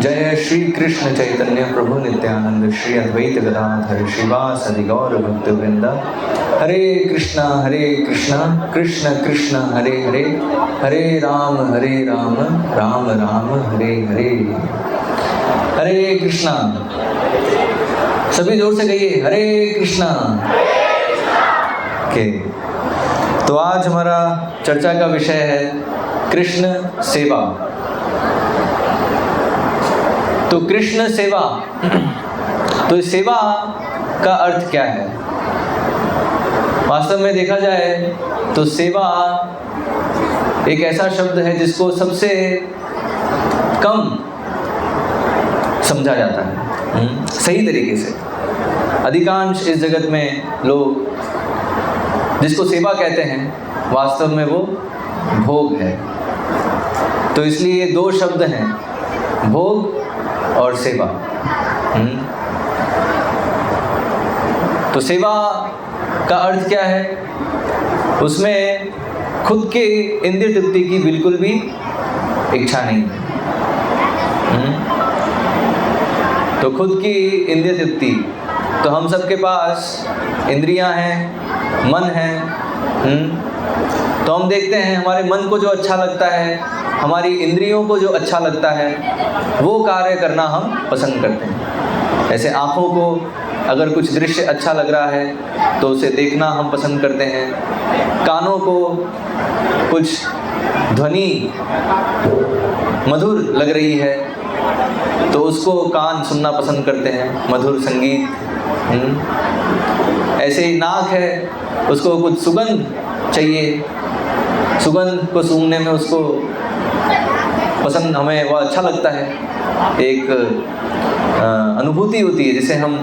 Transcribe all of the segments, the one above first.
जय श्री कृष्ण चैतन्य प्रभु नित्यानंद श्री अद्वैत गदाधर श्रीवासदि गौर भक्त वृंदा। हरे कृष्णा कृष्ण कृष्ण हरे हरे, हरे राम राम राम हरे हरे। हरे कृष्णा, सभी जोर से कहिए हरे कृष्णा। के तो आज हमारा चर्चा का विषय है कृष्ण सेवा। तो कृष्ण सेवा, तो इस सेवा का अर्थ क्या है? वास्तव में देखा जाए तो सेवा एक ऐसा शब्द है जिसको सबसे कम समझा जाता है सही तरीके से। अधिकांश इस जगत में लोग जिसको सेवा कहते हैं वास्तव में वो भोग है। तो इसलिए दो शब्द हैं, भोग और सेवा। तो सेवा का अर्थ क्या है? उसमें खुद के इंद्रिय तृप्ति की बिल्कुल भी इच्छा नहीं है। तो खुद की इंद्रिय तृप्ति, तो हम सबके पास इंद्रियां हैं, मन है। तो हम देखते हैं हमारे मन को जो अच्छा लगता है, हमारी इंद्रियों को जो अच्छा लगता है, वो कार्य करना हम पसंद करते हैं। ऐसे आँखों को अगर कुछ दृश्य अच्छा लग रहा है तो उसे देखना हम पसंद करते हैं। कानों को कुछ ध्वनि मधुर लग रही है तो उसको कान सुनना पसंद करते हैं, मधुर संगीत। ऐसे ही नाक है, उसको कुछ सुगंध चाहिए, सुगंध को सूंघने में उसको पसंद, हमें वह अच्छा लगता है। एक अनुभूति होती है जिसे हम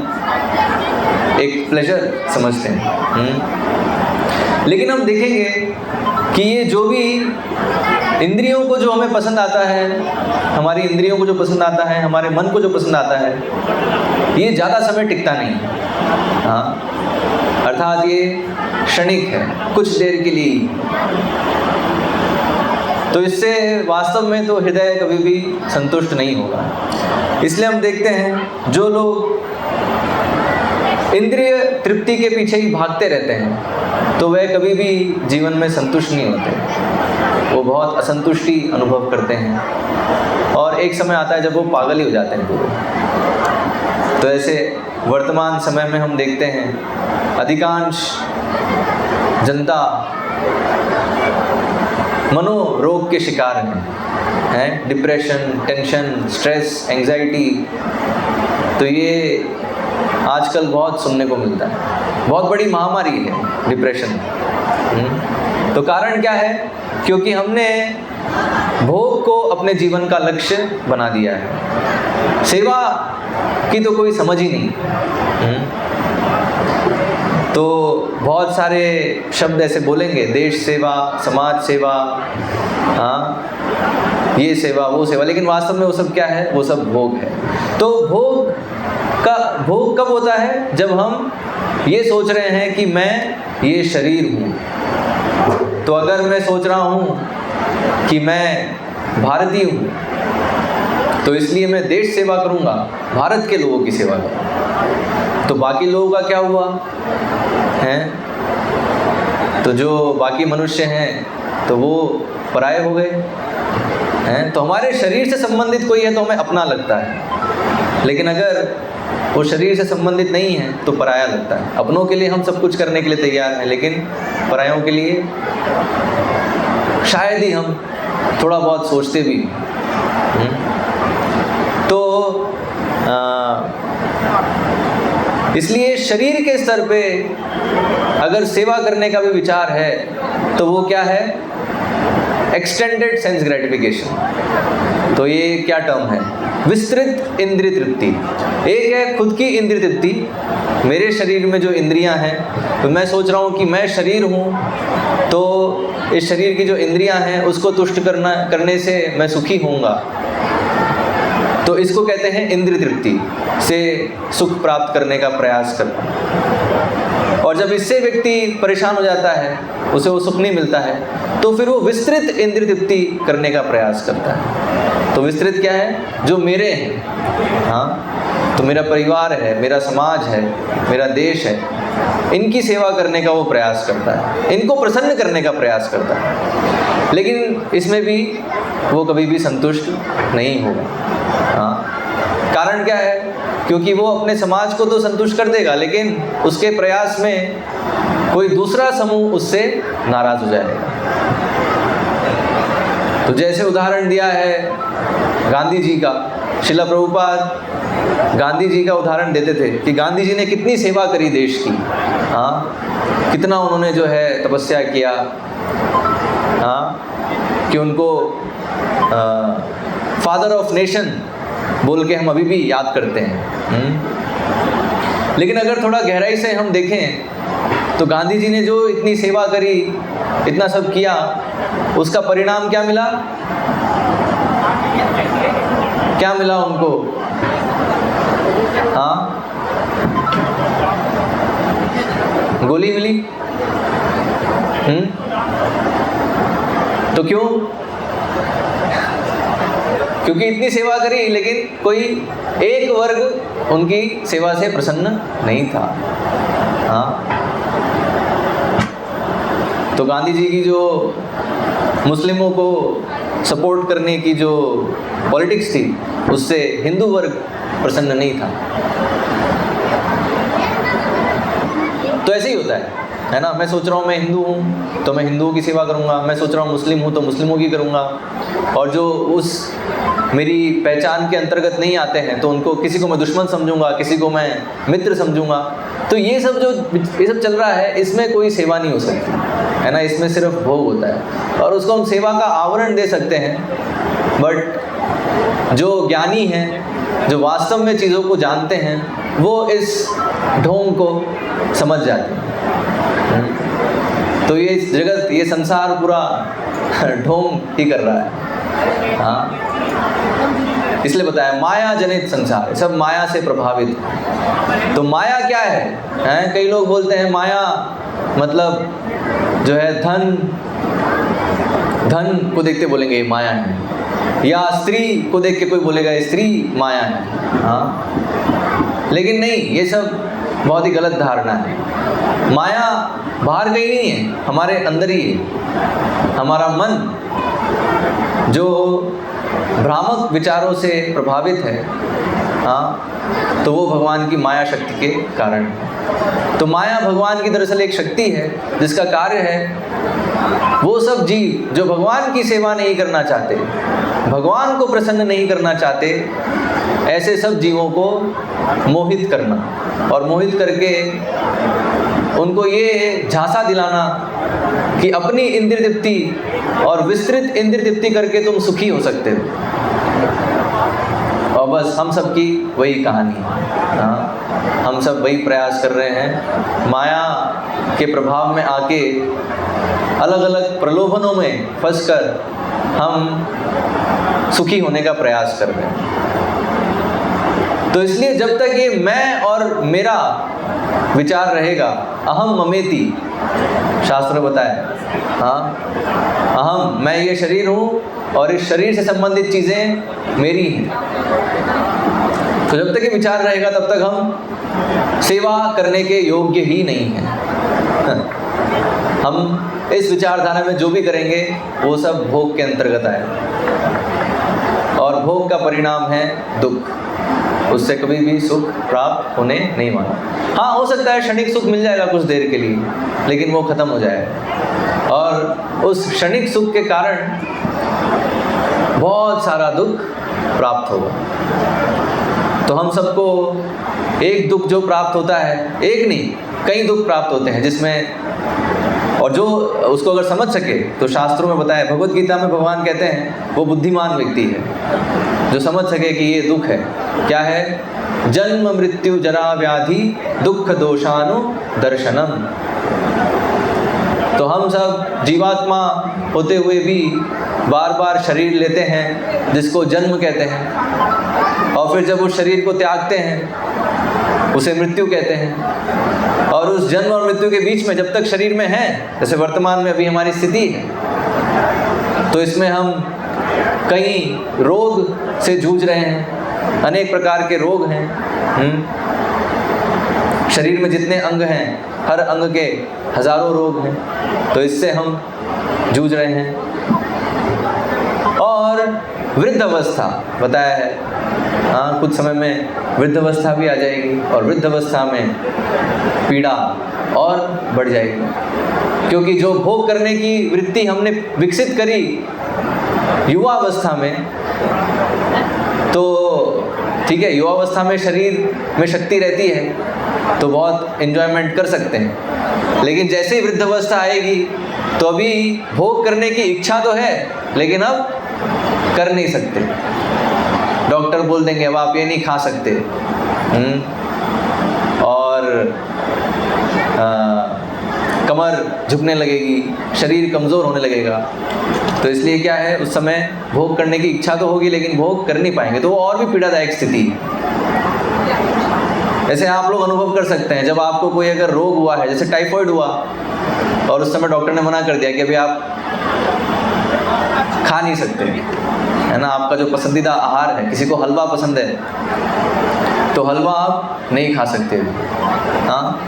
एक प्लेजर समझते हैं। लेकिन हम देखेंगे कि ये जो भी इंद्रियों को जो हमें पसंद आता है, हमारी इंद्रियों को जो पसंद आता है, हमारे मन को जो पसंद आता है, ये ज़्यादा समय टिकता नहीं है। हाँ, अर्थात ये क्षणिक है, कुछ देर के लिए। तो इससे वास्तव में तो हृदय कभी भी संतुष्ट नहीं होगा। इसलिए हम देखते हैं जो लोग इंद्रिय तृप्ति के पीछे ही भागते रहते हैं तो वह कभी भी जीवन में संतुष्ट नहीं होते। वो बहुत असंतुष्टि अनुभव करते हैं और एक समय आता है जब वो पागल ही हो जाते हैं पूरे। तो ऐसे वर्तमान समय में हम देखते हैं अधिकांश जनता मनोरोग के शिकार हैं, डिप्रेशन, टेंशन, स्ट्रेस, एंजाइटी। तो ये आजकल बहुत सुनने को मिलता है, बहुत बड़ी महामारी है डिप्रेशन। तो कारण क्या है? क्योंकि हमने भोग को अपने जीवन का लक्ष्य बना दिया है। सेवा की तो कोई समझ ही नहीं। तो बहुत सारे शब्द ऐसे बोलेंगे, देश सेवा, समाज सेवा, हाँ ये सेवा वो सेवा, लेकिन वास्तव में वो सब क्या है? वो सब भोग है। तो भोग कब होता है? जब हम ये सोच रहे हैं कि मैं ये शरीर हूँ। तो अगर मैं सोच रहा हूँ कि मैं भारतीय हूँ तो इसलिए मैं देश सेवा करूँगा, भारत के लोगों की सेवा करूँगा, तो बाकी लोगों का क्या हुआ हैं? तो जो बाकी मनुष्य हैं तो वो पराये हो गए हैं। तो हमारे शरीर से संबंधित कोई है तो हमें अपना लगता है, लेकिन अगर वो शरीर से संबंधित नहीं है तो पराया लगता है। अपनों के लिए हम सब कुछ करने के लिए तैयार हैं, लेकिन परायों के लिए शायद ही हम थोड़ा बहुत सोचते भी। तो इसलिए शरीर के स्तर पे अगर सेवा करने का भी विचार है तो वो क्या है? Extended sense gratification. तो ये क्या टर्म है? विस्तृत इंद्रिय तृप्ति। एक है खुद की इंद्रिय तृप्ति, मेरे शरीर में जो इंद्रियां हैं, तो मैं सोच रहा हूँ कि मैं शरीर हूँ तो इस शरीर की जो इंद्रियां हैं उसको तुष्ट करने से मैं सुखी होऊंगा। तो इसको कहते हैं इंद्रिय तृप्ति से सुख प्राप्त करने का प्रयास करना। और जब इससे व्यक्ति परेशान हो जाता है, उसे वो सुख नहीं मिलता है, तो फिर वो विस्तृत इंद्रिय तृप्ति करने का प्रयास करता है। तो विस्तृत क्या है? जो मेरे हैं, हाँ, तो मेरा परिवार है, मेरा समाज है, मेरा देश है, इनकी सेवा करने का वो प्रयास करता है, इनको प्रसन्न करने का प्रयास करता है। लेकिन इसमें भी वो कभी भी संतुष्ट नहीं होगा। हाँ, कारण क्या है? क्योंकि वो अपने समाज को तो संतुष्ट कर देगा, लेकिन उसके प्रयास में कोई दूसरा समूह उससे नाराज हो जाएगा। तो जैसे उदाहरण दिया है गांधी जी का, श्रील प्रभुपाद गांधी जी का उदाहरण देते थे कि गांधी जी ने कितनी सेवा करी देश की, हाँ, कितना उन्होंने जो है तपस्या किया, हाँ, कि उनको फादर ऑफ नेशन बोल के हम अभी भी याद करते हैं। लेकिन अगर थोड़ा गहराई से हम देखें तो गांधी जी ने जो इतनी सेवा करी, इतना सब किया, उसका परिणाम क्या मिला? क्या मिला उनको? हाँ, गोली मिली। तो क्यों? क्योंकि इतनी सेवा करी, लेकिन कोई एक वर्ग उनकी सेवा से प्रसन्न नहीं था। हाँ, तो गांधी जी की जो मुस्लिमों को सपोर्ट करने की जो पॉलिटिक्स थी, उससे हिंदू वर्ग प्रसन्न नहीं था। तो ऐसे ही होता है ना? मैं सोच रहा हूँ मैं हिंदू हूँ तो मैं हिंदुओं की सेवा करूँगा, मैं सोच रहा हूँ मुस्लिम हूँ तो मुस्लिमों की करूँगा, और जो उस मेरी पहचान के अंतर्गत नहीं आते हैं तो उनको, किसी को मैं दुश्मन समझूंगा, किसी को मैं मित्र समझूंगा। तो ये सब चल रहा है, इसमें कोई सेवा नहीं हो सकती है ना, इसमें सिर्फ भोग होता है, और उसको हम सेवा का आवरण दे सकते हैं। बट जो ज्ञानी हैं, जो वास्तव में चीज़ों को जानते हैं, वो इस ढोंग को समझ जाते हैं। तो ये जगत, ये संसार पूरा ढोंग ही कर रहा है। हाँ, इसलिए बताया माया जनित संसार, सब माया से प्रभावित। तो माया क्या है? कई लोग बोलते हैं माया मतलब जो है धन, धन को देखते बोलेंगे माया है, या स्त्री को देख के कोई बोलेगा स्त्री माया है। हाँ, लेकिन नहीं, ये सब बहुत ही गलत धारणा है। माया बाहर कहीं नहीं है, हमारे अंदर ही है। हमारा मन जो भ्रामक विचारों से प्रभावित है, हाँ, तो वो भगवान की माया शक्ति के कारण है। तो माया भगवान की दरअसल एक शक्ति है जिसका कार्य है वो सब जीव जो भगवान की सेवा नहीं करना चाहते, भगवान को प्रसन्न नहीं करना चाहते, ऐसे सब जीवों को मोहित करना, और मोहित करके उनको ये झांसा दिलाना कि अपनी इंद्रिय तृप्ति और विस्तृत इंद्रिय तृप्ति करके तुम सुखी हो सकते हो। और बस हम सब की वही कहानी है। हाँ, हम सब वही प्रयास कर रहे हैं, माया के प्रभाव में आके अलग अलग प्रलोभनों में फंसकर हम सुखी होने का प्रयास कर रहे हैं। तो इसलिए जब तक ये मैं और मेरा विचार रहेगा, अहम ममेति, शास्त्र ने बताया, हाँ, अहम, मैं ये शरीर हूँ और इस शरीर से संबंधित चीज़ें मेरी हैं। तो जब तक ये विचार रहेगा तब तक हम सेवा करने के योग्य ही नहीं हैं। हम इस विचारधारा में जो भी करेंगे वो सब भोग के अंतर्गत आए, और भोग का परिणाम है दुख, उससे कभी भी सुख प्राप्त होने नहीं वाला। हाँ, हो सकता है क्षणिक सुख मिल जाएगा कुछ देर के लिए, लेकिन वो खत्म हो जाएगा, और उस क्षणिक सुख के कारण बहुत सारा दुख प्राप्त होगा। तो हम सबको एक दुख जो प्राप्त होता है, एक नहीं कई दुख प्राप्त होते हैं, जिसमें, और जो उसको अगर समझ सके तो शास्त्रों में बताया, भगवत गीता में भगवान कहते हैं वो बुद्धिमान व्यक्ति है जो समझ सके कि ये दुख है। क्या है? जन्म मृत्यु जरा व्याधि दुख दोषानु दर्शनम। तो हम सब जीवात्मा होते हुए भी बार बार शरीर लेते हैं जिसको जन्म कहते हैं, और फिर जब उस शरीर को त्यागते हैं उसे मृत्यु कहते हैं। और उस जन्म और मृत्यु के बीच में जब तक शरीर में है, जैसे वर्तमान में अभी हमारी स्थिति है, तो इसमें हम कई रोग से जूझ रहे हैं, अनेक प्रकार के रोग हैं। शरीर में जितने अंग हैं, हर अंग के हजारों रोग हैं, तो इससे हम जूझ रहे हैं। और वृद्ध अवस्था बताया है, हाँ, कुछ समय में वृद्ध अवस्था भी आ जाएगी, और वृद्ध अवस्था में पीड़ा और बढ़ जाएगी, क्योंकि जो भोग करने की वृत्ति हमने विकसित करी युवा अवस्था में, तो ठीक है, युवा अवस्था में शरीर में शक्ति रहती है तो बहुत एंजॉयमेंट कर सकते हैं, लेकिन जैसे ही वृद्ध अवस्था आएगी तो अभी भोग करने की इच्छा तो है, लेकिन अब कर नहीं सकते। डॉक्टर बोल देंगे अब आप ये नहीं खा सकते, और कमर झुकने लगेगी, शरीर कमज़ोर होने लगेगा। तो इसलिए क्या है, उस समय भोग करने की इच्छा तो होगी लेकिन भोग कर नहीं पाएंगे, तो वो और भी पीड़ादायक स्थिति है। ऐसे आप लोग अनुभव कर सकते हैं, जब आपको कोई अगर रोग हुआ है, जैसे टाइफाइड हुआ, और उस समय डॉक्टर ने मना कर दिया कि अभी आप खा नहीं सकते, है ना, आपका जो पसंदीदा आहार है, किसी को हलवा पसंद है तो हलवा आप नहीं खा सकते। हाँ,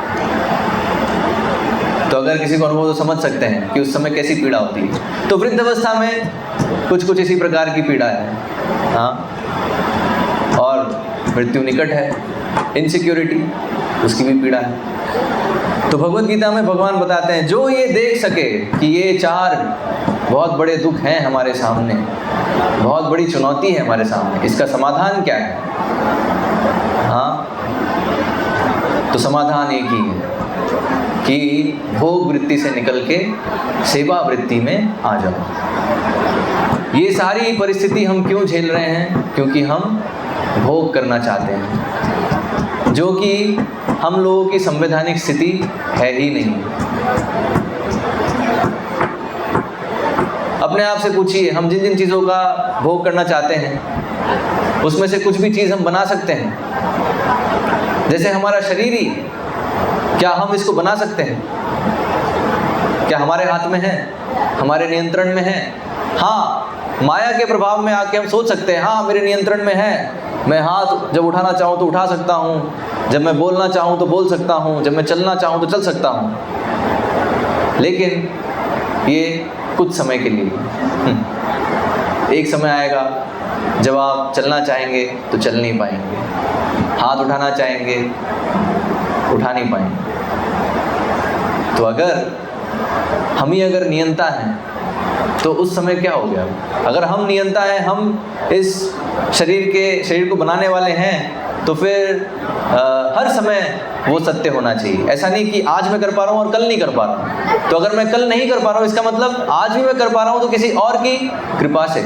तो अगर किसी को अनुभव तो समझ सकते हैं कि उस समय कैसी पीड़ा होती है। तो वृद्ध अवस्था में कुछ इसी प्रकार की पीड़ा है। हाँ, और मृत्यु निकट है, इनसिक्योरिटी, उसकी भी पीड़ा है। तो भगवद गीता में भगवान बताते हैं, जो ये देख सके कि ये चार बहुत बड़े दुख हैं हमारे सामने, बहुत बड़ी चुनौती है हमारे सामने, इसका समाधान क्या है? हाँ, तो समाधान एक ही है कि भोग वृत्ति से निकल के सेवा वृत्ति में आ जाओ। ये सारी परिस्थिति हम क्यों झेल रहे हैं? क्योंकि हम भोग करना चाहते हैं, जो कि हम लोगों की संवैधानिक स्थिति है ही नहीं। अपने आप से पूछिए, हम जिन जिन चीज़ों का भोग करना चाहते हैं उसमें से कुछ भी चीज़ हम बना सकते हैं? जैसे हमारा शरीर ही, क्या हम इसको बना सकते हैं? क्या हमारे हाथ में है, हमारे नियंत्रण में है? हाँ, माया के प्रभाव में आके हम सोच सकते हैं, हाँ मेरे नियंत्रण में है, मैं हाथ जब उठाना चाहूँ तो उठा सकता हूँ, जब मैं बोलना चाहूँ तो बोल सकता हूँ, जब मैं चलना चाहूँ तो चल सकता हूँ। लेकिन ये कुछ समय के लिए, एक समय आएगा जब आप चलना चाहेंगे तो चल नहीं पाएंगे, हाथ उठाना चाहेंगे उठा नहीं पाएंगे। तो हम ही अगर नियंता हैं तो उस समय क्या हो गया? अगर हम नियंता हैं, हम इस शरीर को बनाने वाले हैं, तो फिर हर समय वो सत्य होना चाहिए। ऐसा नहीं कि आज मैं कर पा रहा हूँ और कल नहीं कर पा रहा हूँ। तो अगर मैं कल नहीं कर पा रहा हूँ, इसका मतलब आज भी मैं कर पा रहा हूँ तो किसी और की कृपा से,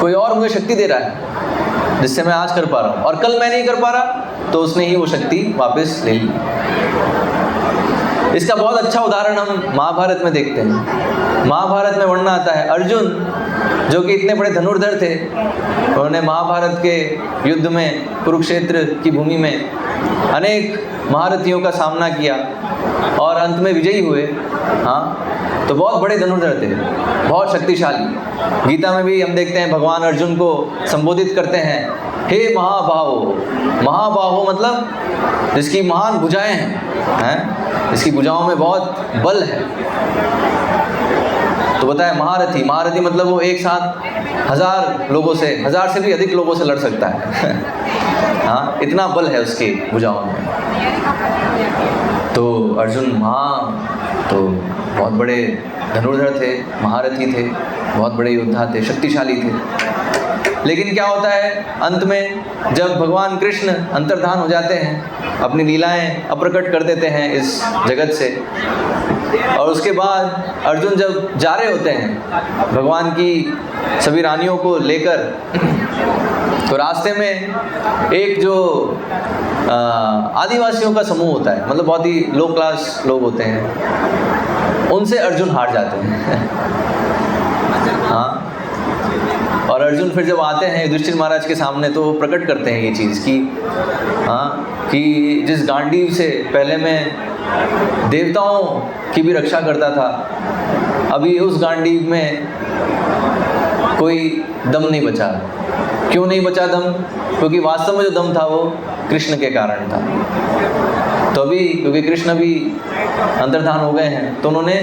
कोई और मुझे शक्ति दे रहा है जिससे मैं आज कर पा रहा हूँ, और कल मैं नहीं कर पा रहा तो उसने ही वो शक्ति वापस ले ली। इसका बहुत अच्छा उदाहरण हम महाभारत में देखते हैं। महाभारत में वर्णन आता है, अर्जुन जो कि इतने बड़े धनुर्धर थे, उन्होंने महाभारत के युद्ध में, कुरुक्षेत्र की भूमि में अनेक महारथियों का सामना किया और अंत में विजयी हुए। हाँ, तो बहुत बड़े धनुर्धर थे, बहुत शक्तिशाली। गीता में भी हम देखते हैं भगवान अर्जुन को संबोधित करते हैं, हे महाबाहो। महाबाहो मतलब जिसकी महान भुजाएं हैं, जिसकी भुजाओं में बहुत बल है। तो बताया महारथी, महारथी मतलब वो एक साथ 1000 लोगों से, 1000 से भी अधिक लोगों से लड़ सकता है। हाँ, इतना बल है उसकी भुजाओं में। तो अर्जुन तो बहुत बड़े धनुर्धर थे, महारथी थे, बहुत बड़े योद्धा थे, शक्तिशाली थे। लेकिन क्या होता है, अंत में जब भगवान कृष्ण अंतर्धान हो जाते हैं, अपनी लीलाएं अप्रकट कर देते हैं इस जगत से, और उसके बाद अर्जुन जब जा रहे होते हैं भगवान की सभी रानियों को लेकर, तो रास्ते में एक जो आदिवासियों का समूह होता है, मतलब बहुत ही लो क्लास लोग होते हैं, उनसे अर्जुन हार जाते हैं। हाँ, और अर्जुन फिर जब आते हैं युधिष्ठिर महाराज के सामने, तो वो प्रकट करते हैं ये चीज़ कि हाँ, कि जिस गांडीव से पहले मैं देवताओं की भी रक्षा करता था, अभी उस गांडीव में कोई दम नहीं बचा। क्यों नहीं बचा दम? क्योंकि वास्तव में जो दम था वो कृष्ण के कारण था। तो अभी क्योंकि कृष्ण भी अंतर्धान हो गए हैं, तो उन्होंने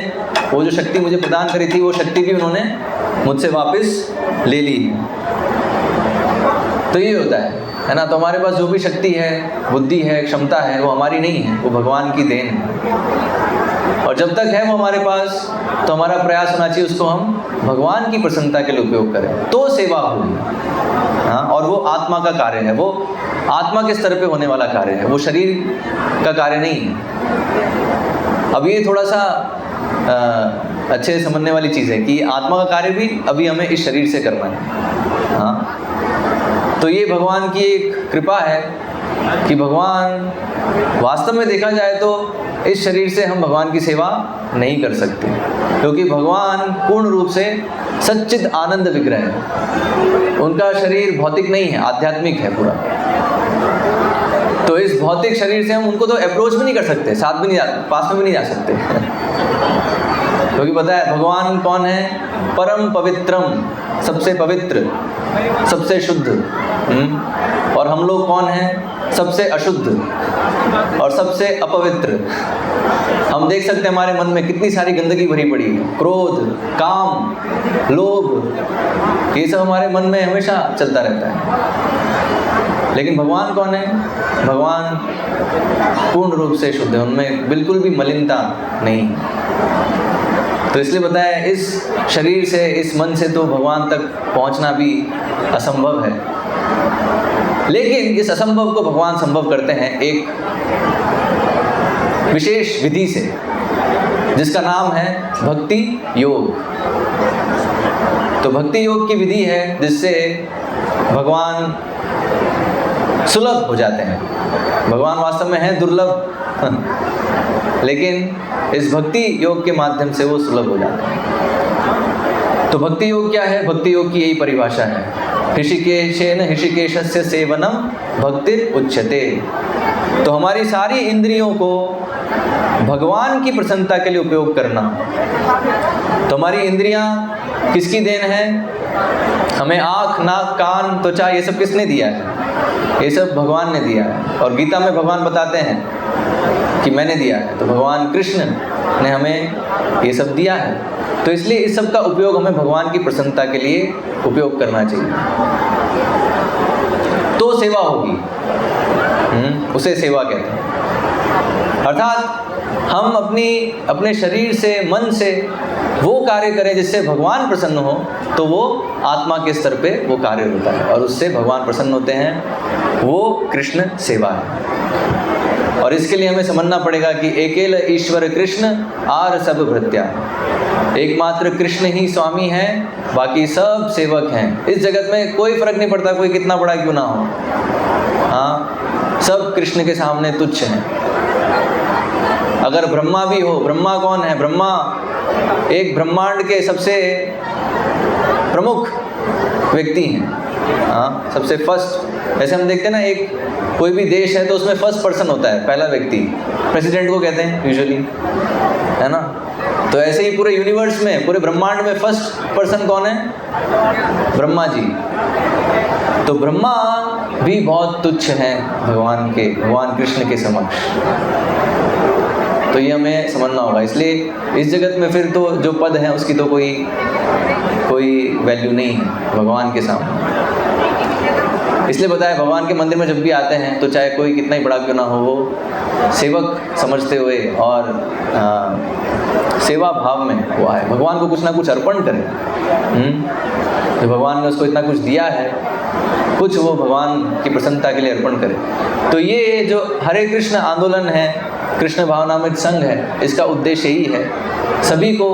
वो जो शक्ति मुझे प्रदान करी थी, वो शक्ति भी उन्होंने मुझसे वापस ले ली। तो ये होता है ना। तो हमारे पास जो भी शक्ति है, बुद्धि है, क्षमता है, वो हमारी नहीं है, वो भगवान की देन है। और जब तक है वो हमारे पास, तो हमारा प्रयास होना चाहिए उसको हम भगवान की प्रसन्नता के लिए उपयोग करें, तो सेवा होगी। हाँ, और वो आत्मा का कार्य है, वो आत्मा के स्तर पे होने वाला कार्य है, वो शरीर का कार्य नहीं है। अब ये थोड़ा सा अच्छे से समझने वाली चीज़ है कि आत्मा का कार्य भी अभी हमें इस शरीर से करना है। हाँ, तो ये भगवान की एक कृपा है कि भगवान, वास्तव में देखा जाए तो इस शरीर से हम भगवान की सेवा नहीं कर सकते, क्योंकि भगवान पूर्ण रूप से सच्चिद आनंद विग्रह है। उनका शरीर भौतिक नहीं है, आध्यात्मिक है पूरा। तो इस भौतिक शरीर से हम उनको तो अप्रोच भी नहीं कर सकते, साथ भी नहीं पास में भी नहीं जा सकते क्योंकि पता है भगवान कौन है? परम पवित्रम, सबसे पवित्र, सबसे शुद्ध। और हम लोग कौन हैं? सबसे अशुद्ध और सबसे अपवित्र। हम देख सकते हैं हमारे मन में कितनी सारी गंदगी भरी पड़ी है, क्रोध, काम, लोभ, ये सब हमारे मन में हमेशा चलता रहता है। लेकिन भगवान कौन है? भगवान पूर्ण रूप से शुद्ध है, उनमें बिल्कुल भी मलिनता नहीं। तो इसलिए बताया, इस शरीर से, इस मन से तो भगवान तक पहुंचना भी असंभव है। लेकिन इस असंभव को भगवान संभव करते हैं एक विशेष विधि से, जिसका नाम है भक्ति योग। तो भक्ति योग की विधि है जिससे भगवान सुलभ हो जाते हैं। भगवान वास्तव में है दुर्लभ लेकिन इस भक्ति योग के माध्यम से वो सुलभ हो जाते हैं। तो भक्ति योग क्या है? भक्ति योग की यही परिभाषा है, ऋषिकेशेन ऋषिकेशस्य सेवनम भक्तिर उच्यते। तो हमारी सारी इंद्रियों को भगवान की प्रसन्नता के लिए उपयोग करना। तो हमारी इंद्रियां किसकी देन है? हमें आँख, नाक, कान, त्वचा, ये सब किसने दिया है? ये सब भगवान ने दिया है। और गीता में भगवान बताते हैं कि मैंने दिया है। तो भगवान कृष्ण ने हमें ये सब दिया है। तो इसलिए इस सब का उपयोग हमें भगवान की प्रसन्नता के लिए उपयोग करना चाहिए, तो सेवा होगी। उसे सेवा कहते हैं। अर्थात हम अपने शरीर से, मन से वो कार्य करें जिससे भगवान प्रसन्न हो, तो वो आत्मा के स्तर पे वो कार्य होता है और उससे भगवान प्रसन्न होते हैं। वो कृष्ण सेवा है। और इसके लिए हमें समझना पड़ेगा कि एकेल ईश्वर कृष्ण आर सब भृत्या, एकमात्र कृष्ण ही स्वामी है, बाकी सब सेवक हैं। इस जगत में कोई फर्क नहीं पड़ता कोई कितना बड़ा क्यों ना हो। हाँ, सब कृष्ण के सामने तुच्छ हैं। अगर ब्रह्मा भी हो, ब्रह्मा कौन है? ब्रह्मा एक ब्रह्मांड के सबसे प्रमुख व्यक्ति हैं। हाँ, सबसे फर्स्ट। जैसे हम देखते हैं ना, एक कोई भी देश है तो उसमें फर्स्ट पर्सन होता है, पहला व्यक्ति, प्रेसिडेंट को कहते हैं यूजुअली, है ना। तो ऐसे ही पूरे यूनिवर्स में, पूरे ब्रह्मांड में फर्स्ट पर्सन कौन है? ब्रह्मा जी। तो ब्रह्मा भी बहुत तुच्छ हैं भगवान कृष्ण के समक्ष। तो ये हमें समझना होगा। इसलिए इस जगत में फिर तो जो पद है उसकी तो कोई वैल्यू नहीं है भगवान के सामने। इसलिए बताया, भगवान के मंदिर में जब भी आते हैं तो चाहे कोई कितना ही बड़ा क्यों ना हो, वो सेवक समझते हुए और सेवा भाव में वो आए, भगवान को कुछ ना कुछ अर्पण करें। जो भगवान ने उसको इतना कुछ दिया है, कुछ वो भगवान की प्रसन्नता के लिए अर्पण करे। तो ये जो हरे कृष्ण आंदोलन है, कृष्ण भावनामृत संघ है, इसका उद्देश्य यही है, सभी को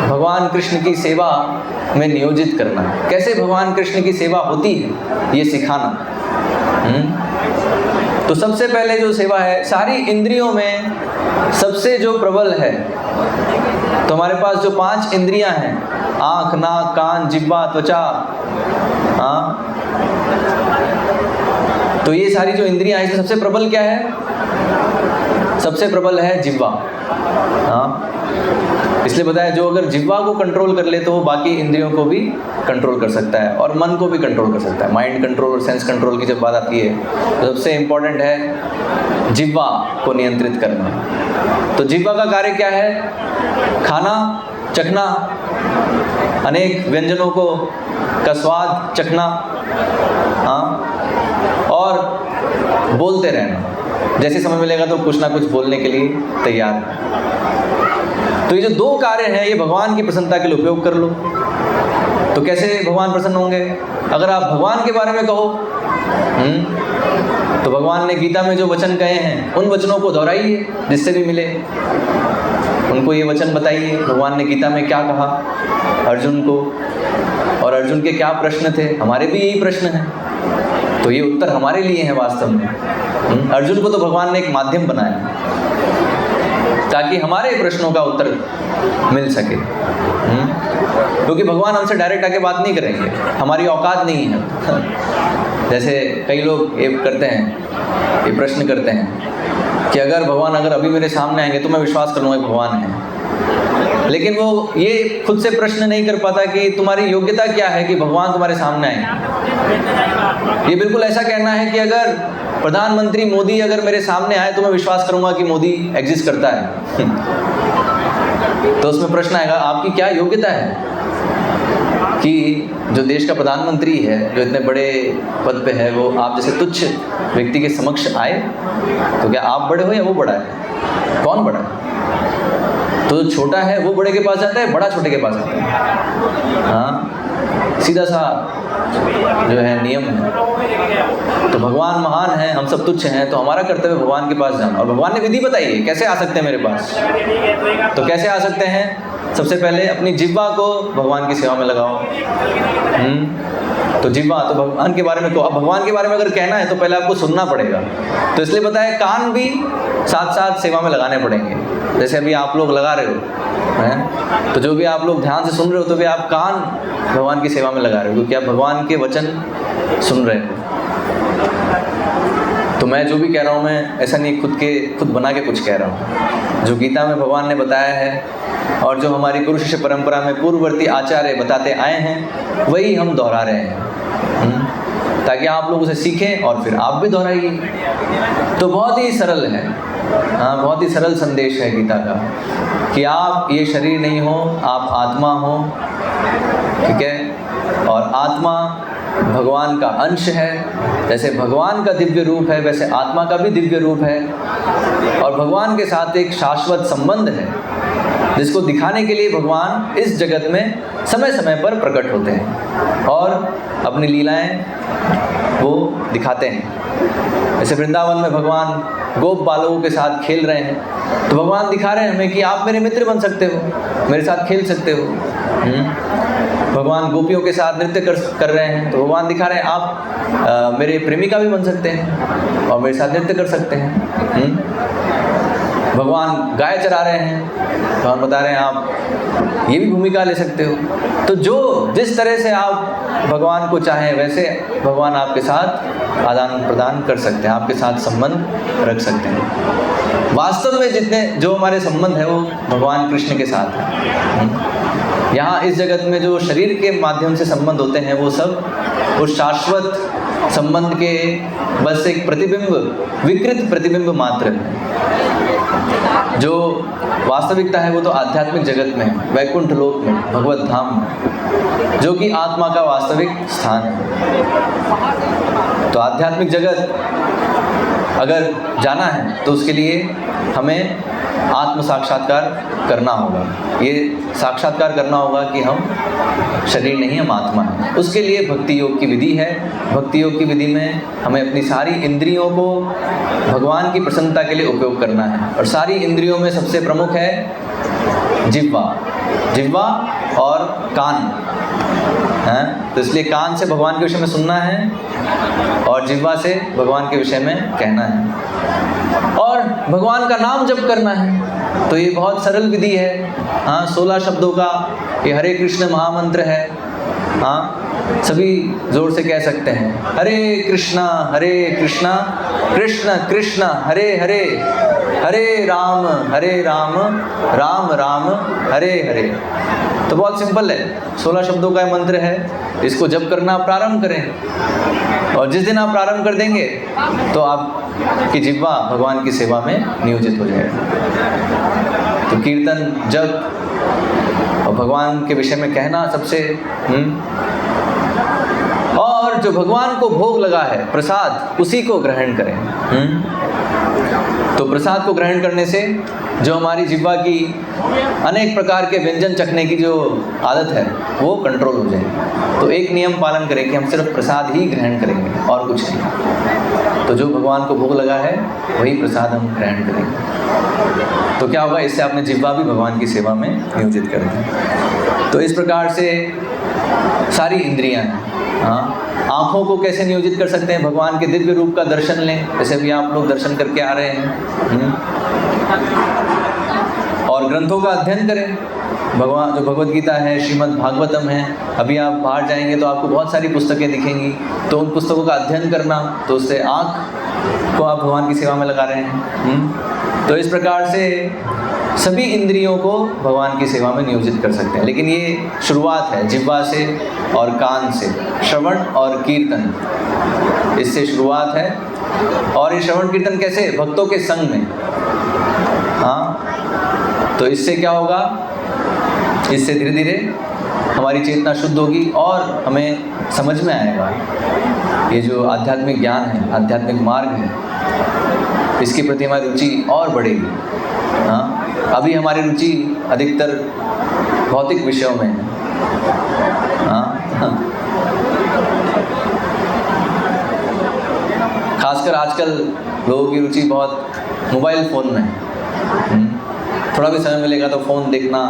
भगवान कृष्ण की सेवा में नियोजित करना। कैसे भगवान कृष्ण की सेवा होती है ये सिखाना। तो सबसे पहले जो सेवा है, सारी इंद्रियों में सबसे जो प्रबल है, तो हमारे पास जो 5 इंद्रियां हैं, आँख, नाक, कान, जिह्वा, त्वचा, हाँ, तो ये सारी जो इंद्रियां हैं, इसमें सबसे प्रबल क्या है? सबसे प्रबल है जिह्वा। हाँ, इसलिए बताया जो अगर जिह्वा को कंट्रोल कर ले तो वो बाकी इंद्रियों को भी कंट्रोल कर सकता है और मन को भी कंट्रोल कर सकता है। माइंड कंट्रोल और सेंस कंट्रोल की जब बात आती है तो सबसे इम्पोर्टेंट है जिह्वा को नियंत्रित करना। तो जिह्वा का कार्य क्या है? खाना, चखना, अनेक व्यंजनों को का स्वाद चखना, हाँ, और बोलते रहना। जैसे समय मिलेगा तो कुछ ना कुछ बोलने के लिए तैयार है। तो ये जो 2 कार्य हैं ये भगवान की प्रसन्नता के लिए उपयोग कर लो। तो कैसे भगवान प्रसन्न होंगे? अगर आप भगवान के बारे में कहो, तो भगवान ने गीता में जो वचन कहे हैं उन वचनों को दोहराइए जिससे भी मिले, उनको ये वचन बताइए भगवान ने गीता में क्या कहा अर्जुन को, और अर्जुन के क्या प्रश्न थे। हमारे भी यही प्रश्न हैं, तो ये उत्तर हमारे लिए हैं वास्तव में। अर्जुन को तो भगवान ने एक माध्यम बनाया ताकि हमारे प्रश्नों का उत्तर मिल सके, क्योंकि भगवान हमसे डायरेक्ट आके बात नहीं करेंगे, हमारी औकात नहीं है। जैसे कई लोग ये करते हैं, ये प्रश्न करते हैं कि अगर भगवान अगर अभी मेरे सामने आएंगे तो मैं विश्वास कर लूँगा कि भगवान है, लेकिन वो ये खुद से प्रश्न नहीं कर पाता कि तुम्हारी योग्यता क्या है कि भगवान तुम्हारे सामने आए। ये बिल्कुल ऐसा कहना है कि अगर प्रधानमंत्री मोदी अगर मेरे सामने आए तो मैं विश्वास करूंगा कि मोदी एग्जिस्ट करता है। तो उसमें प्रश्न आएगा आपकी क्या योग्यता है कि जो देश का प्रधानमंत्री है, जो इतने बड़े पद पे है, वो आप जैसे तुच्छ व्यक्ति के समक्ष आए? तो क्या आप बड़े हो या वो बड़ा है? कौन बड़ा है? तो जो छोटा है वो बड़े के पास जाता है, बड़ा छोटे के पास आता है। हाँ, सीधा सा जो है नियम है। तो भगवान महान है, हम सब तुच्छ हैं, तो हमारा कर्तव्य भगवान के पास जाना। और भगवान ने विधि बताई है कैसे आ सकते हैं मेरे पास। तो कैसे आ सकते हैं? सबसे पहले अपनी जिह्वा को भगवान की सेवा में लगाओ। तो जिह्वा, तो भगवान के बारे में, तो अब भगवान के बारे में अगर कहना है तो पहले आपको सुनना पड़ेगा। तो इसलिए बताया कान भी साथ साथ सेवा में लगाने पड़ेंगे। जैसे अभी आप लोग लगा रहे हो हैं, तो जो भी आप लोग ध्यान से सुन रहे हो तो भी आप कान भगवान की सेवा में लगा रहे हो, क्योंकि आप भगवान के वचन सुन रहे हो। तो मैं जो भी कह रहा हूँ मैं ऐसा नहीं खुद बना के कुछ कह रहा हूँ। जो गीता में भगवान ने बताया है और जो हमारी गुरु शिष्य परंपरा में पूर्ववर्ती आचार्य बताते आए हैं वही हम दोहरा रहे हैं, ताकि आप लोग उसे सीखें और फिर आप भी दोहराइए। तो बहुत ही सरल है, हाँ, बहुत ही सरल संदेश है गीता का कि आप ये शरीर नहीं हो, आप आत्मा हो, ठीक है। और आत्मा भगवान का अंश है। जैसे भगवान का दिव्य रूप है वैसे आत्मा का भी दिव्य रूप है, और भगवान के साथ एक शाश्वत संबंध है जिसको दिखाने के लिए भगवान इस जगत में समय समय पर प्रकट होते हैं और अपनी लीलाएं वो दिखाते हैं। जैसे वृंदावन में भगवान गोप बालकों के साथ खेल रहे हैं, तो भगवान दिखा रहे हैं हमें कि आप मेरे मित्र बन सकते हो, मेरे साथ खेल सकते हो। भगवान गोपियों के साथ नृत्य कर रहे हैं, तो भगवान दिखा रहे हैं आप मेरे प्रेमिका भी बन सकते हैं और मेरे साथ नृत्य कर सकते हैं। भगवान गाय चरा रहे हैं, भगवान बता रहे हैं आप ये भी भूमिका ले सकते हो। तो जो जिस तरह से आप भगवान को चाहें वैसे भगवान आपके साथ आदान प्रदान कर सकते हैं, आपके साथ संबंध रख सकते हैं। वास्तव में जितने जो हमारे संबंध है वो भगवान कृष्ण के साथ है। यहाँ इस जगत में जो शरीर के माध्यम से संबंध होते हैं वो सब उस शाश्वत संबंध के बस एक प्रतिबिंब, विकृत प्रतिबिंब मात्र है। जो वास्तविकता है वो तो आध्यात्मिक जगत में है, वैकुंठ लोक में, भगवत धाम में, जो कि आत्मा का वास्तविक स्थान है। तो आध्यात्मिक जगत अगर जाना है तो उसके लिए हमें आत्म साक्षात्कार करना होगा। ये साक्षात्कार करना होगा कि हम शरीर नहीं, हम आत्मा हैं। उसके लिए भक्ति योग की विधि है। भक्ति योग की विधि में हमें अपनी सारी इंद्रियों को भगवान की प्रसन्नता के लिए उपयोग करना है, और सारी इंद्रियों में सबसे प्रमुख है जिह्वा और कान है। तो इसलिए कान से भगवान के विषय में सुनना है और जिह्वा से भगवान के विषय में कहना है, और भगवान का नाम जप करना है। तो ये बहुत सरल विधि है। हाँ, 16 शब्दों का ये हरे कृष्ण महामंत्र है। हाँ, सभी जोर से कह सकते हैं, हरे कृष्णा कृष्ण कृष्ण हरे हरे, हरे राम राम राम हरे हरे। तो बहुत सिंपल है, 16 शब्दों का मंत्र है। इसको जप करना प्रारंभ करें, और जिस दिन आप प्रारंभ कर देंगे तो आपकी जिह्वा भगवान की सेवा में नियोजित हो जाएगी। तो कीर्तन, जप और भगवान के विषय में कहना सबसे और जो भगवान को भोग लगा है प्रसाद, उसी को ग्रहण करें। तो प्रसाद को ग्रहण करने से जो हमारी जिह्वा की अनेक प्रकार के व्यंजन चखने की जो आदत है वो कंट्रोल हो जाएगी। तो एक नियम पालन करें कि हम सिर्फ प्रसाद ही ग्रहण करेंगे और कुछ नहीं। तो जो भगवान को भोग लगा है वही प्रसाद हम ग्रहण करेंगे। तो क्या होगा, इससे आपने जिह्वा भी भगवान की सेवा में नियोजित कर दी। तो इस प्रकार से सारी इंद्रियां हैं। हाँ, आँखों को कैसे नियोजित कर सकते हैं? भगवान के दिव्य रूप का दर्शन लें, जैसे भी आप लोग दर्शन करके आ रहे हैं। और ग्रंथों का अध्ययन करें। भगवान जो भगवद गीता है, श्रीमद् भागवतम है, अभी आप बाहर जाएंगे तो आपको बहुत सारी पुस्तकें दिखेंगी। तो उन पुस्तकों का अध्ययन करना, तो उससे आँख को आप भगवान की सेवा में लगा रहे हैं। तो इस प्रकार से सभी इंद्रियों को भगवान की सेवा में नियोजित कर सकते हैं। लेकिन ये शुरुआत है जिह्वा से और कान से, श्रवण और कीर्तन, इससे शुरुआत है। और ये श्रवण कीर्तन कैसे? भक्तों के संग में। हाँ, तो इससे क्या होगा, इससे धीरे धीरे हमारी चेतना शुद्ध होगी और हमें समझ में आएगा ये जो आध्यात्मिक ज्ञान है, आध्यात्मिक मार्ग है, इसके प्रति हमारी रुचि और बढ़ेगी। हाँ, अभी हमारी रुचि अधिकतर भौतिक विषयों में है। हाँ, खासकर आजकल लोगों की रुचि बहुत मोबाइल फ़ोन में है। थोड़ा भी समय मिलेगा तो फ़ोन देखना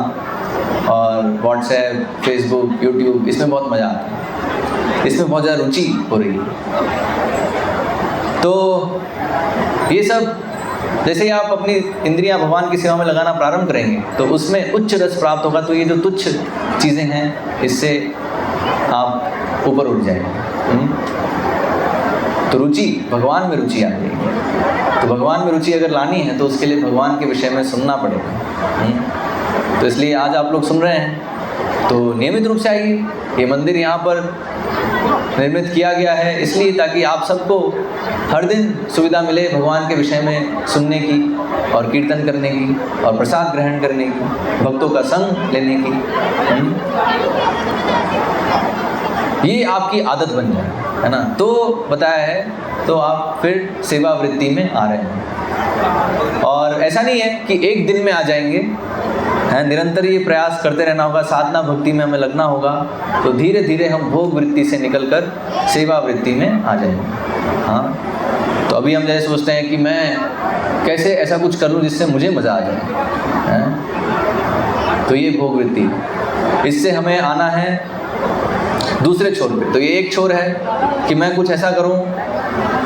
और व्हाट्सएप, फेसबुक, यूट्यूब, इसमें बहुत मज़ा आता है, इसमें बहुत ज़्यादा रुचि हो रही है। तो ये सब जैसे ही आप अपनी इंद्रियां भगवान की सेवा में लगाना प्रारंभ करेंगे तो उसमें उच्च रस प्राप्त होगा। तो ये जो तुच्छ चीज़ें हैं, इससे आप ऊपर उठ जाएंगे। तो रुचि, भगवान में रुचि आ जाएगी। तो भगवान में रुचि अगर लानी है तो उसके लिए भगवान के विषय में सुनना पड़ेगा। तो इसलिए आज आप लोग सुन रहे हैं तो नियमित रूप से आइए। ये मंदिर यहाँ पर निर्मित किया गया है इसलिए ताकि आप सबको हर दिन सुविधा मिले भगवान के विषय में सुनने की और कीर्तन करने की और प्रसाद ग्रहण करने की, भक्तों का संग लेने की। ये आपकी आदत बन जाए, है ना। तो बताया है तो आप फिर सेवा वृत्ति में आ रहे हैं। और ऐसा नहीं है कि एक दिन में आ जाएंगे, है, निरंतर ये प्रयास करते रहना होगा, साधना भक्ति में हमें लगना होगा। तो धीरे धीरे हम भोग वृत्ति से निकलकर सेवा वृत्ति में आ जाएंगे। हाँ, तो अभी हम जैसे सोचते हैं कि मैं कैसे ऐसा कुछ कर लूँ जिससे मुझे मज़ा आ जाए, है? तो ये भोग वृत्ति, इससे हमें आना है दूसरे छोर पे। तो ये एक छोर है कि मैं कुछ ऐसा करूं,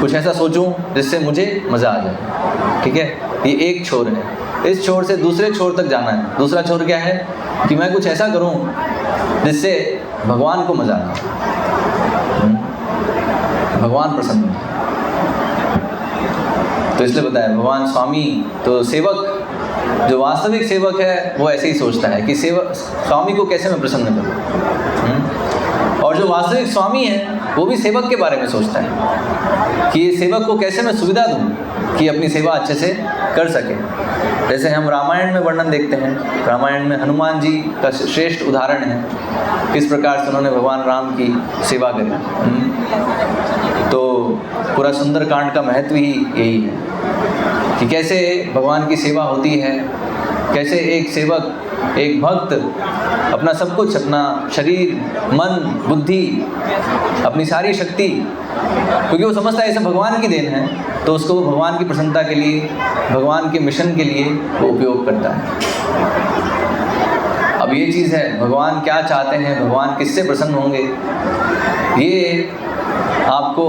कुछ ऐसा सोचूं जिससे मुझे मज़ा आ जाए, ठीक है। ये एक छोर है। इस छोर से दूसरे छोर तक जाना है। दूसरा छोर क्या है कि मैं कुछ ऐसा करूं जिससे भगवान को मज़ा आए, भगवान प्रसन्न हो। तो इसलिए बताया भगवान स्वामी, तो सेवक जो वास्तविक सेवक है वो ऐसे ही सोचता है कि सेवक स्वामी को कैसे मैं प्रसन्न करूं। और जो वास्तविक स्वामी है वो भी सेवक के बारे में सोचता है कि ये सेवक को कैसे मैं सुविधा दूं कि अपनी सेवा अच्छे से कर सके। जैसे हम रामायण में वर्णन देखते हैं, रामायण में हनुमान जी का श्रेष्ठ उदाहरण है किस प्रकार से उन्होंने भगवान राम की सेवा करी। तो पूरा सुंदर कांड का महत्व ही यही है कि कैसे भगवान की सेवा होती है, कैसे एक सेवक, एक भक्त अपना सब कुछ, अपना शरीर, मन, बुद्धि, अपनी सारी शक्ति, क्योंकि वो समझता है इसे भगवान की देन है, तो उसको वो भगवान की प्रसन्नता के लिए, भगवान के मिशन के लिए वो उपयोग करता है। अब ये चीज़ है, भगवान क्या चाहते हैं, भगवान किससे प्रसन्न होंगे, ये आपको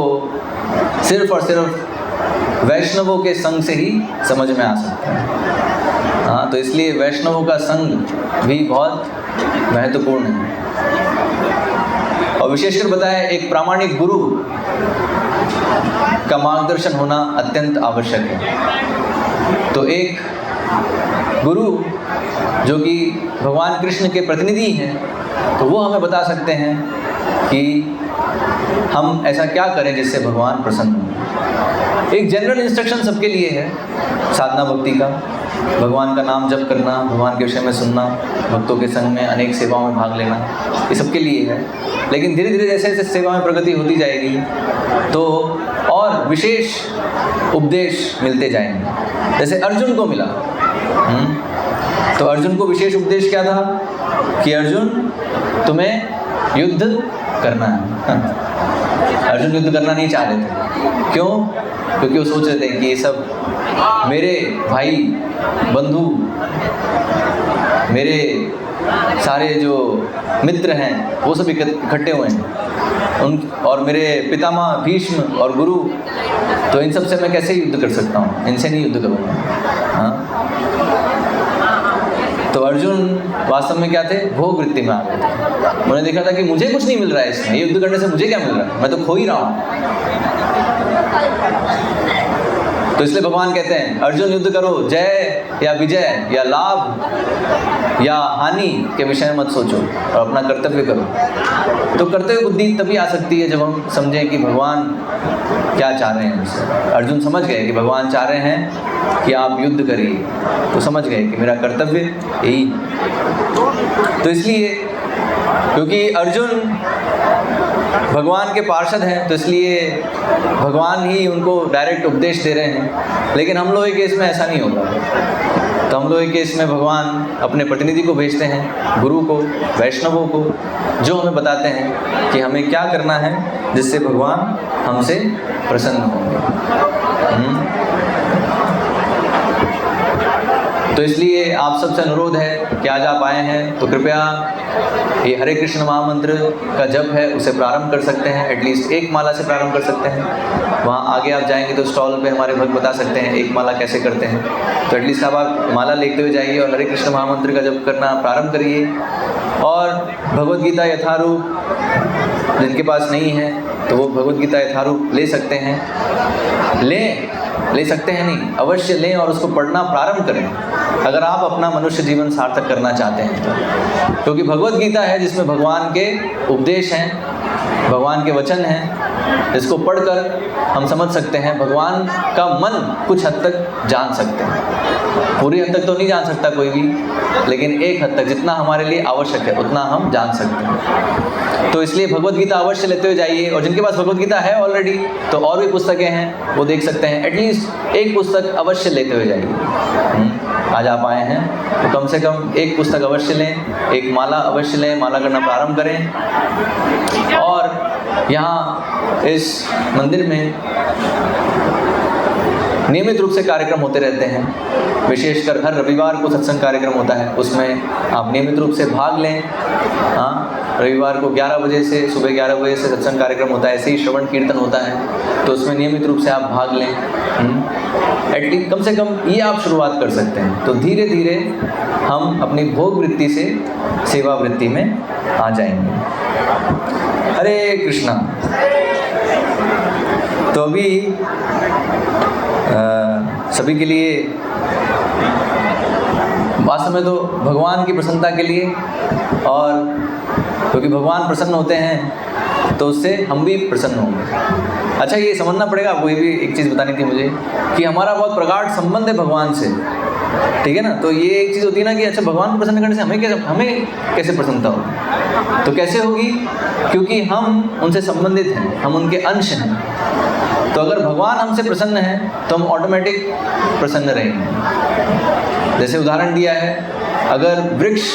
सिर्फ और सिर्फ वैष्णवों के संग से ही समझ में आ सकता है। हाँ, तो इसलिए वैष्णवों का संग भी बहुत महत्वपूर्ण है। और विशेषकर बताया एक प्रामाणिक गुरु का मार्गदर्शन होना अत्यंत आवश्यक है। तो एक गुरु जो कि भगवान कृष्ण के प्रतिनिधि हैं, तो वो हमें बता सकते हैं कि हम ऐसा क्या करें जिससे भगवान प्रसन्न हो। एक जनरल इंस्ट्रक्शन सबके लिए है साधना भक्ति का, भगवान का नाम जप करना, भगवान के विषय में सुनना, भक्तों के संग में अनेक सेवाओं में भाग लेना, ये सबके लिए है। लेकिन धीरे धीरे जैसे जैसे सेवा में प्रगति होती जाएगी तो और विशेष उपदेश मिलते जाएंगे। जैसे अर्जुन को मिला, तो अर्जुन को विशेष उपदेश क्या था कि अर्जुन तुम्हें युद्ध करना है। अर्जुन युद्ध करना नहीं चाह रहे थे, क्यों? क्योंकि वो सोच रहे थे कि ये सब मेरे भाई बंधु, मेरे सारे जो मित्र हैं वो सब इकट्ठे हुए हैं, और मेरे पितामह भीष्म और गुरु, तो इन सब से मैं कैसे युद्ध कर सकता हूँ, इनसे नहीं युद्ध करूँगा। हाँ, तो अर्जुन वास्तव में क्या थे? भोग वृत्ति में आ गए थे। उन्होंने देखा था कि मुझे कुछ नहीं मिल रहा है इसमें, ये युद्ध करने से मुझे क्या मिल रहा है, मैं तो खो ही रहा हूँ। तो इसलिए भगवान कहते हैं अर्जुन युद्ध करो, जय या विजय या लाभ या हानि के विषय में मत सोचो और अपना कर्तव्य करो। तो कर्तव्य बुद्धि तभी आ सकती है जब हम समझें कि भगवान क्या चाह रहे हैं हमसे। अर्जुन समझ गए कि भगवान चाह रहे हैं कि आप युद्ध करिए, तो समझ गए कि मेरा कर्तव्य यही। तो इसलिए क्योंकि अर्जुन भगवान के पार्षद हैं, तो इसलिए भगवान ही उनको डायरेक्ट उपदेश दे रहे हैं। लेकिन हम लोग के केस में ऐसा नहीं होगा। तो हम लोग के केस में भगवान अपने प्रतिनिधि को भेजते हैं, गुरु को, वैष्णवों को, जो हमें बताते हैं कि हमें क्या करना है जिससे भगवान हमसे प्रसन्न होंगे। तो इसलिए आप सबसे अनुरोध है कि आज आप आए हैं तो कृपया ये हरे कृष्ण महामंत्र का जप है उसे प्रारंभ कर सकते हैं। एटलीस्ट एक माला से प्रारंभ कर सकते हैं। वहाँ आगे आप जाएंगे तो स्टॉल पे हमारे भक्त बता सकते हैं एक माला कैसे करते हैं। तो एटलीस्ट आप माला लेते हुए जाइए और हरे कृष्ण महामंत्र का जप करना प्रारंभ करिए। और भगवद गीता यथारूप जिनके पास नहीं है तो वो भगवद गीता यथारूप ले सकते हैं। ले सकते हैं नहीं, अवश्य लें और उसको पढ़ना प्रारंभ करें अगर आप अपना मनुष्य जीवन सार्थक करना चाहते हैं तो। क्योंकि भगवद गीता है जिसमें भगवान के उपदेश हैं, भगवान के वचन हैं, जिसको पढ़कर हम समझ सकते हैं, भगवान का मन कुछ हद तक जान सकते हैं। पूरी हद तक तो नहीं जान सकता कोई भी, लेकिन एक हद तक जितना हमारे लिए आवश्यक है उतना हम जान सकते हैं। तो इसलिए भगवद गीता अवश्य लेते हुए जाइए। और जिनके पास भगवद गीता है ऑलरेडी तो और भी पुस्तकें हैं वो देख सकते हैं। एटलीस्ट एक पुस्तक अवश्य लेते हुए जाइए। आज आप आए हैं तो कम से कम एक पुस्तक अवश्य लें, एक माला अवश्य लें, माला करना प्रारंभ करें। और यहाँ इस मंदिर में नियमित रूप से कार्यक्रम होते रहते हैं। विशेषकर हर रविवार को सत्संग कार्यक्रम होता है, उसमें आप नियमित रूप से भाग लें। हाँ, रविवार को 11 बजे से सुबह 11 बजे से सत्संग कार्यक्रम होता है। ऐसे ही श्रवण कीर्तन होता है तो उसमें नियमित रूप से आप भाग लें। एटलीस्ट कम से कम ये आप शुरुआत कर सकते हैं। तो धीरे धीरे हम अपनी भोग वृत्ति से सेवा वृत्ति में आ जाएंगे। हरे कृष्णा। तो अभी सभी के लिए वास्तव में तो भगवान की प्रसन्नता के लिए, और क्योंकि भगवान प्रसन्न होते हैं तो उससे हम भी प्रसन्न होंगे। अच्छा, ये समझना पड़ेगा आपको, ये भी एक चीज़ बतानी थी मुझे कि हमारा बहुत प्रगाढ़ संबंध है भगवान से, ठीक है ना। तो ये एक चीज़ होती है ना कि अच्छा भगवान को प्रसन्न करने से हमें कैसे प्रसन्नता होगी। तो कैसे होगी? क्योंकि हम उनसे संबंधित हैं, हम उनके अंश हैं। तो अगर भगवान हमसे प्रसन्न हैं तो हम ऑटोमेटिक प्रसन्न रहेंगे। जैसे उदाहरण दिया है, अगर वृक्ष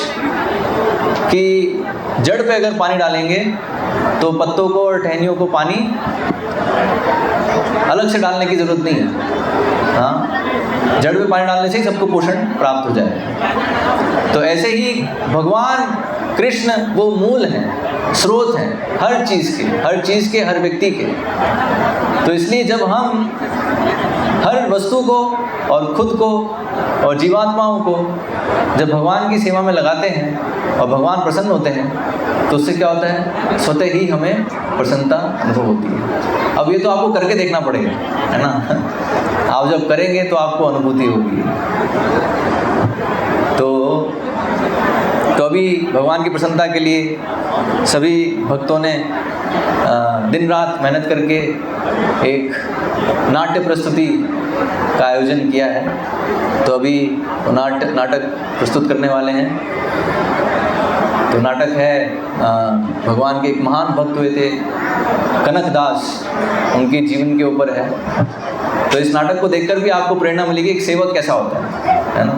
की जड़ पे अगर पानी डालेंगे तो पत्तों को और टहनियों को पानी अलग से डालने की जरूरत नहीं है। हाँ, जड़ पे पानी डालने से ही सबको पोषण प्राप्त हो जाए। तो ऐसे ही भगवान कृष्ण वो मूल हैं, स्रोत हैं हर चीज़ के, हर व्यक्ति के। तो इसलिए जब हम हर वस्तु को और खुद को और जीवात्माओं को जब भगवान की सेवा में लगाते हैं और भगवान प्रसन्न होते हैं तो उससे क्या होता है, स्वतः ही हमें प्रसन्नता अनुभव होती है। अब ये तो आपको करके देखना पड़ेगा, है ना। आप जब करेंगे तो आपको अनुभूति होगी। तो अभी भगवान की प्रसन्नता के लिए सभी भक्तों ने दिन रात मेहनत करके एक नाट्य प्रस्तुति का आयोजन किया है। तो अभी नाटक प्रस्तुत करने वाले हैं। तो नाटक है भगवान के एक महान भक्त हुए थे कनकदास, उनके जीवन के ऊपर है। तो इस नाटक को देखकर भी आपको प्रेरणा मिलेगी एक सेवक कैसा होता है ना,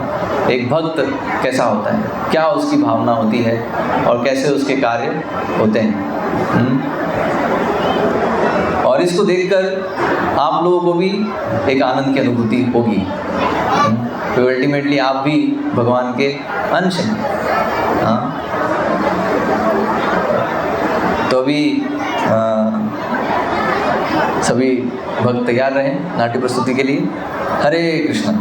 एक भक्त कैसा होता है, क्या उसकी भावना होती है और कैसे उसके कार्य होते हैं। और इसको देखकर आप लोगों को भी एक आनंद की अनुभूति होगी। तो अल्टीमेटली आप भी भगवान के अंश हैं। हाँ, तो अभी सभी भक्त तैयार रहें नाट्य प्रस्तुति के लिए। हरे कृष्ण।